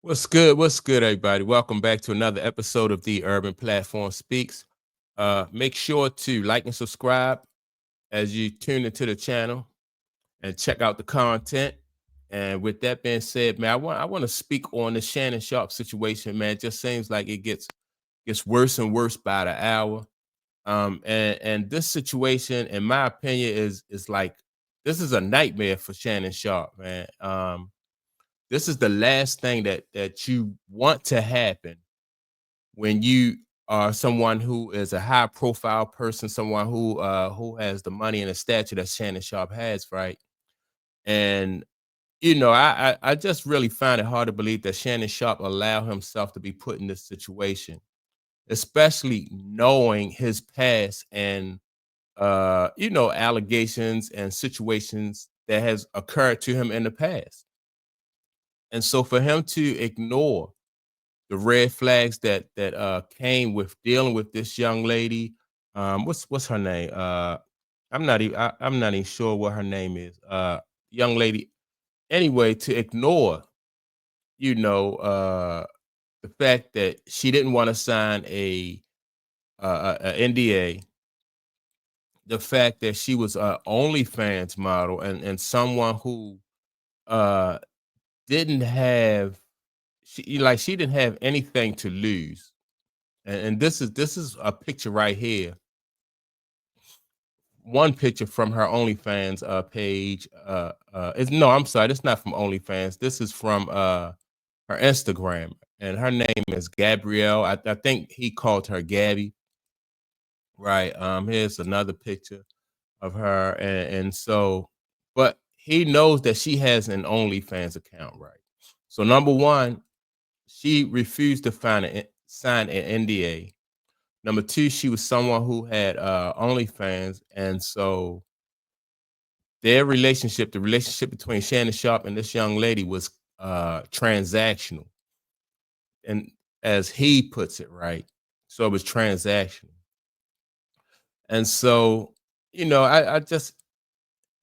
What's good? What's good, everybody? Welcome back to another episode of the Urban Platform Speaks. Make sure to like and subscribe as you tune into the channel and check out the content. And with that being said, man, I want to speak on the Shannon Sharpe situation, man. It just seems like it gets worse and worse by the hour. And this situation, in my opinion, is like this is a nightmare for Shannon Sharpe, man. This is the last thing that you want to happen when you are someone who is a high profile person, someone who has the money and the stature that Shannon Sharpe has, right? And I just really find it hard to believe that Shannon Sharpe allowed himself to be put in this situation, especially knowing his past and allegations and situations that has occurred to him in the past. And so for him to ignore the red flags that came with dealing with this young lady. What's her name? I'm not even sure what her name is. Young lady. Anyway, to ignore, you know, uh, the fact that she didn't want to sign a NDA, the fact that she was a OnlyFans model and someone who uh didn't have she didn't have anything to lose. And this is a picture right here. One picture from her OnlyFans page. It's no, I'm sorry, it's not from OnlyFans. This is from her Instagram, and her name is Gabrielle. I think he called her Gabby. Right. Here's another picture of her, and so, but he knows that she has an OnlyFans account, right? So number one, she refused to sign an NDA. Number two, she was someone who had OnlyFans, and so their relationship, the relationship between Shannon Sharpe and this young lady, was transactional, and as he puts it, right. So it was transactional, and so I just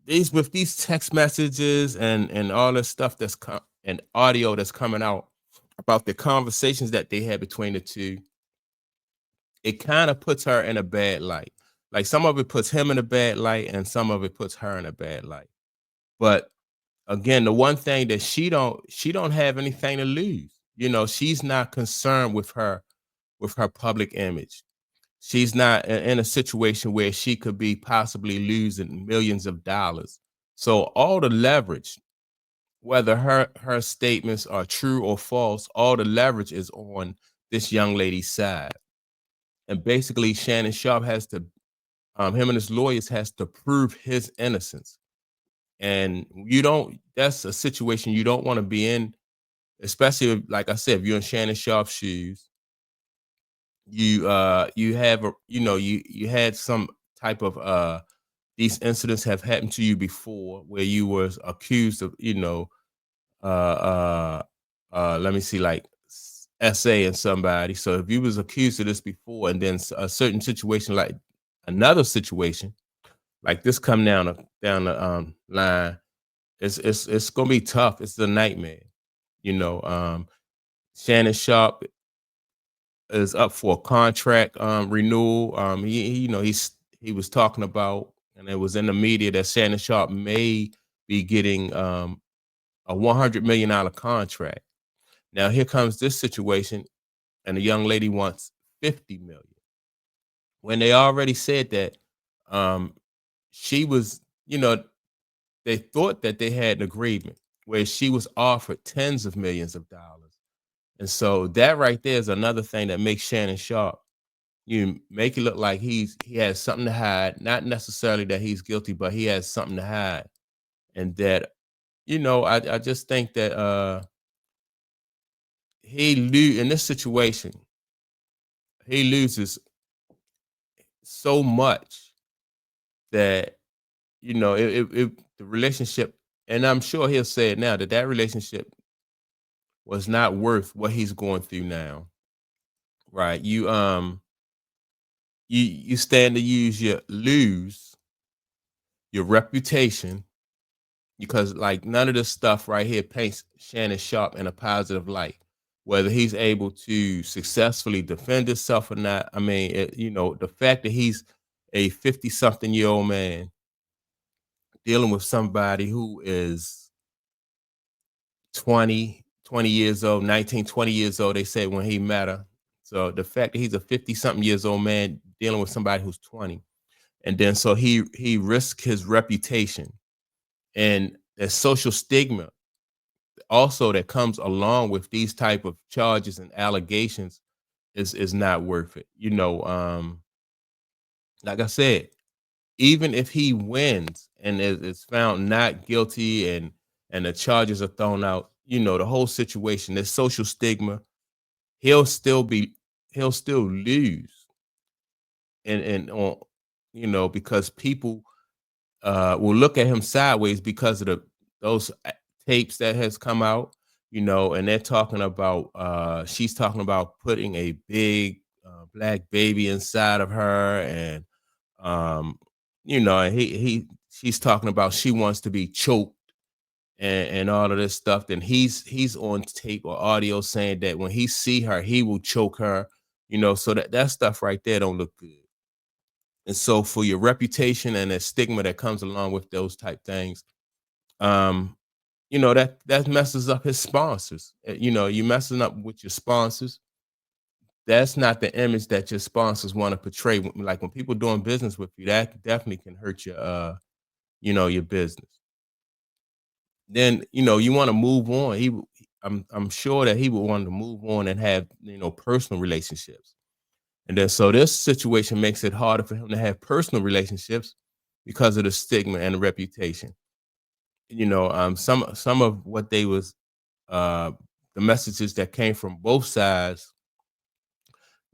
these with these text messages and all this stuff and audio that's coming out about the conversations that they had between the two. It kind of puts her in a bad light. Like some of it puts him in a bad light and some of it puts her in a bad light. But again, the one thing that she don't have anything to lose. She's not concerned with her public image. She's not in a situation where she could be possibly losing millions of dollars. So all the leverage, whether her statements are true or false, all the leverage is on this young lady's side. And basically Shannon Sharpe has to him and his lawyers has to prove his innocence. And that's a situation you don't want to be in, especially like I said, if you're in Shannon Sharpe's shoes. You have you had some type of these incidents have happened to you before where you was accused of uh let me see, like essaying somebody. So if you was accused of this before and then a certain situation, like another situation like this come down the line, it's gonna be tough. It's a nightmare. You know, Shannon Sharpe is up for a contract renewal. He was talking about, and it was in the media that Shannon Sharpe may be getting a $100 million contract. Now here comes this situation, and the young lady wants 50 million. When they already said that um, she was, they thought that they had an agreement where she was offered tens of millions of dollars. And so that right there is another thing that makes Shannon Sharpe. You make it look like he has something to hide, not necessarily that he's guilty, but he has something to hide. And that, I just think that in this situation, he loses so much that the relationship, and I'm sure he'll say it now, that relationship was not worth what he's going through now. Right. You stand to lose your reputation because like none of this stuff right here paints Shannon Sharpe in a positive light. whether he's able to successfully defend himself or not. I mean, the fact that he's a 50 something year old man dealing with somebody who is 20 years old, 19, 20 years old, they said when he met her. So the fact that he's a 50 something years old man dealing with somebody who's 20. And then so he risked his reputation and the social stigma also that comes along with these type of charges and allegations is not worth it. Like I said, even if he wins and is found not guilty and the charges are thrown out, the whole situation, this social stigma, he'll still be he'll still lose and on because people will look at him sideways because of those tapes that has come out, and they're talking about she's talking about putting a big black baby inside of her, and and he she's talking about she wants to be choked and all of this stuff. Then he's on tape or audio saying that when he see her, he will choke her, so that stuff right there don't look good. And so for your reputation and the stigma that comes along with those type things, um, that messes up his sponsors. You messing up with your sponsors. That's not the image that your sponsors want to portray. Like when people doing business with you, that definitely can hurt your your business. Then you want to move on. I'm sure that he would want to move on and have personal relationships. And then so this situation makes it harder for him to have personal relationships because of the stigma and the reputation. Some of what they was the messages that came from both sides,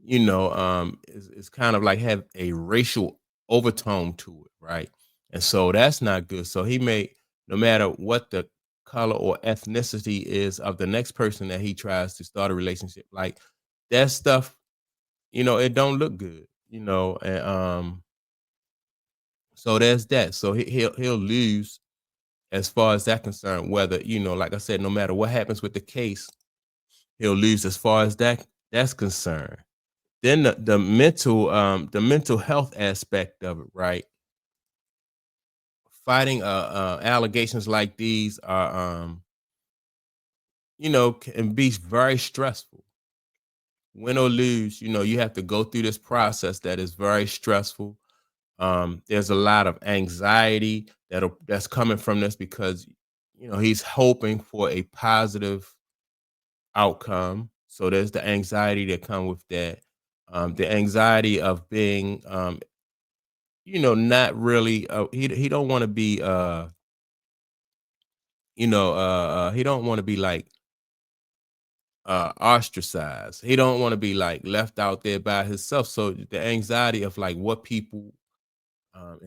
is kind of like have a racial overtone to it, right? And so that's not good. So he may, no matter what the color or ethnicity is of the next person that he tries to start a relationship, like that stuff, it don't look good, and so there's that. So he'll lose as far as that concerned, whether, like I said, no matter what happens with the case, he'll lose as far as that's concerned. Then the mental health aspect of it, right? Fighting allegations like these are can be very stressful. Win or lose, you have to go through this process that is very stressful. There's a lot of anxiety that's coming from this because he's hoping for a positive outcome. So there's the anxiety that come with that. The anxiety of being not really he don't want to be he don't want to be like ostracized. He don't want to be like left out there by himself. So the anxiety of like what people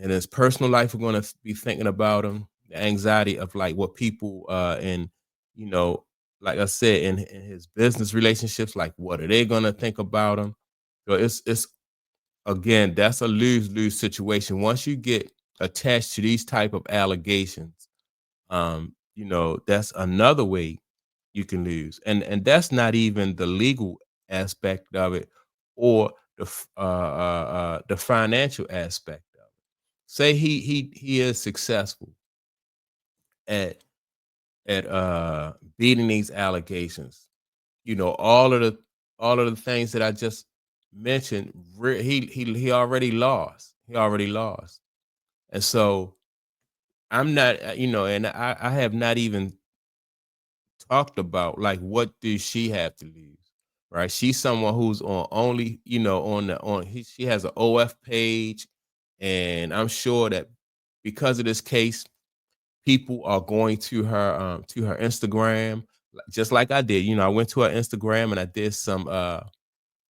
in his personal life are going to be thinking about him, the anxiety of like what people in you know like I said in his business relationships, like what are they going to think about him. So it's again, that's a lose-lose situation. Once you get attached to these type of allegations, that's another way you can lose. And that's not even the legal aspect of it or the financial aspect of it. Say he is successful at beating these allegations. All of the things that I just mentioned, he already lost. He already lost. And so I'm not, and I have not even talked about like what does she have to lose, right? She's someone who's on only, she has an OF page, and I'm sure that because of this case, people are going to her Instagram, just like I did. I went to her Instagram and I did some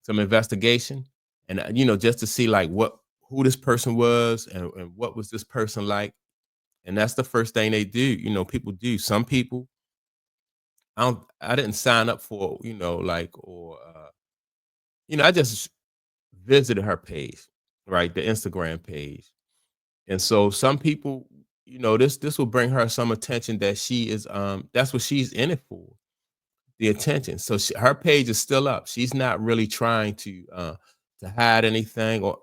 investigation, and just to see like who this person was and what was this person like. And that's the first thing they do. People do. Some people I didn't sign up for, like or I just visited her page, right? The Instagram page. And so some people, this will bring her some attention that she is that's what she's in it for. the attention. So her page is still up. She's not really trying to hide anything, or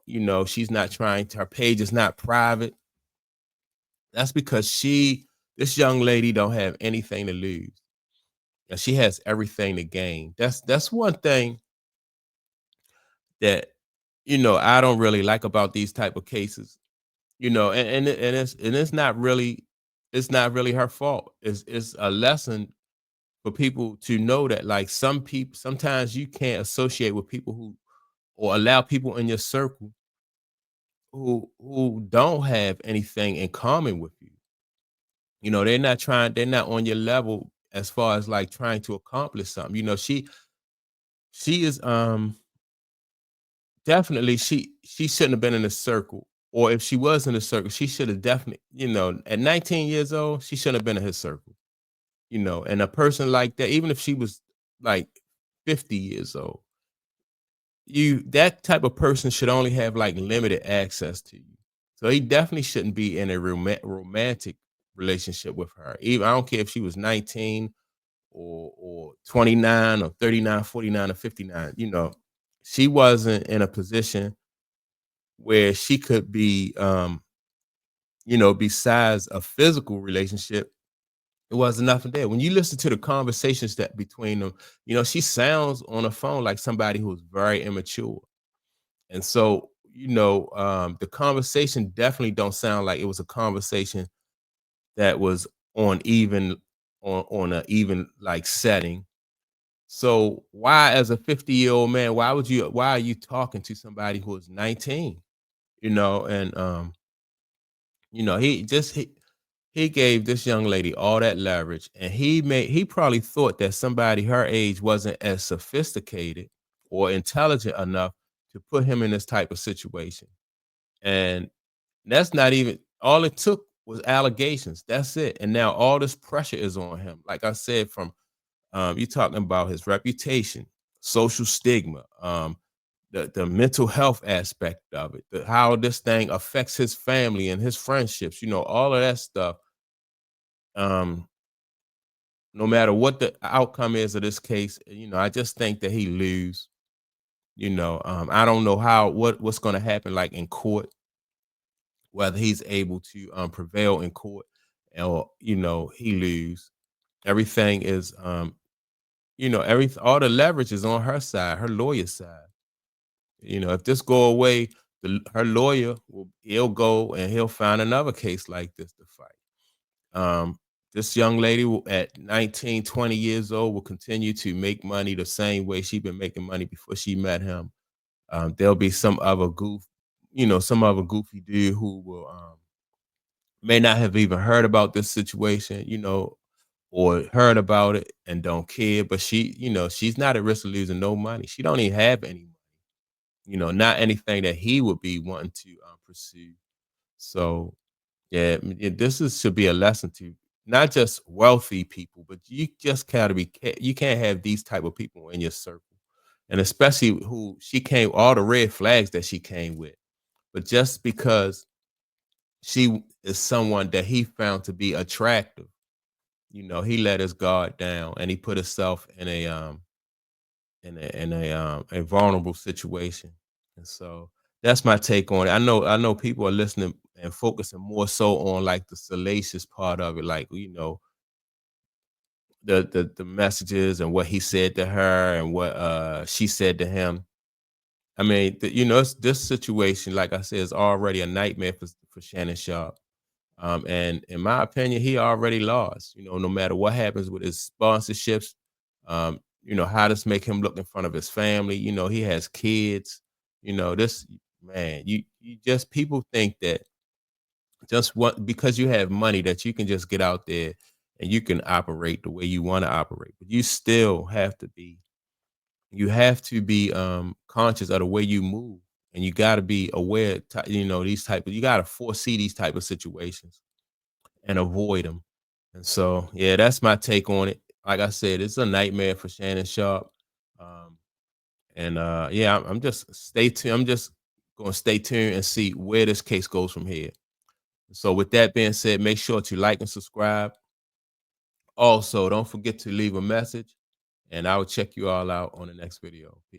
she's not trying to, her page is not private. That's because this young lady don't have anything to lose. And she has everything to gain. That's one thing that I don't really like about these type of cases. And it's not really her fault. It's a lesson for people to know that, like, some people, sometimes you can't associate with people who, or allow people in your circle who don't have anything in common with you. They're not on your level as far as like trying to accomplish something. She is definitely, she shouldn't have been in a circle, or if she was in a circle, she should have definitely, at 19 years old, she shouldn't have been in his circle. And a person like that, even if she was like 50 years old, that type of person should only have like limited access to you. So he definitely shouldn't be in a romantic relationship with her. Even, I don't care if she was 19 or 29 or 39, 49 or 59. She wasn't in a position where she could be, besides a physical relationship, it wasn't nothing there. When you listen to the conversations that between them, she sounds on the phone like somebody who's very immature. And so, the conversation definitely don't sound like it was a conversation that was on a even like setting. So why, as a 50-year-old man, why are you talking to somebody who is 19? And he gave this young lady all that leverage, and he probably thought that somebody her age wasn't as sophisticated or intelligent enough to put him in this type of situation. And that's not even all it took was allegations. That's it. And now all this pressure is on him. Like I said, from you talking about his reputation, social stigma, the mental health aspect of it, how this thing affects his family and his friendships, all of that stuff. Um, no matter what the outcome is of this case, I just think that he lose. I don't know what's going to happen like in court, whether he's able to prevail in court, or he lose. Everything is all the leverage is on her side, her lawyer's side. If this go away, her lawyer he'll go and he'll find another case like this to fight. This young lady at 19, 20 years old will continue to make money the same way she's been making money before she met him. There'll be some other goofy dude who will may not have even heard about this situation, or heard about it and don't care. But she's not at risk of losing no money. She don't even have any money, not anything that he would be wanting to pursue. So yeah, should be a lesson to not just wealthy people, but you just gotta you can't have these type of people in your circle. And especially who she came, all the red flags that she came with. But just because she is someone that he found to be attractive, he let his guard down, and he put himself in a vulnerable situation. And so that's my take on it. I know people are listening and focusing more so on like the salacious part of it, like the messages and what he said to her and what she said to him. I mean, this situation, like I said, is already a nightmare for Shannon Sharpe. And in my opinion, he already lost. No matter what happens with his sponsorships, how does make him look in front of his family? He has kids. This man, you just, people think that just what, because you have money, that you can just get out there and you can operate the way you want to operate. But you still have to be conscious of the way you move, and you got to be aware. These type of, you got to foresee these type of situations and avoid them. And so, yeah, that's my take on it. Like I said, it's a nightmare for Shannon Sharpe. Um, and yeah, I'm just stay tuned. I'm just going to stay tuned and see where this case goes from here. So, with that being said, make sure to like and subscribe. Also, don't forget to leave a message. and I will check you all out on the next video. Peace.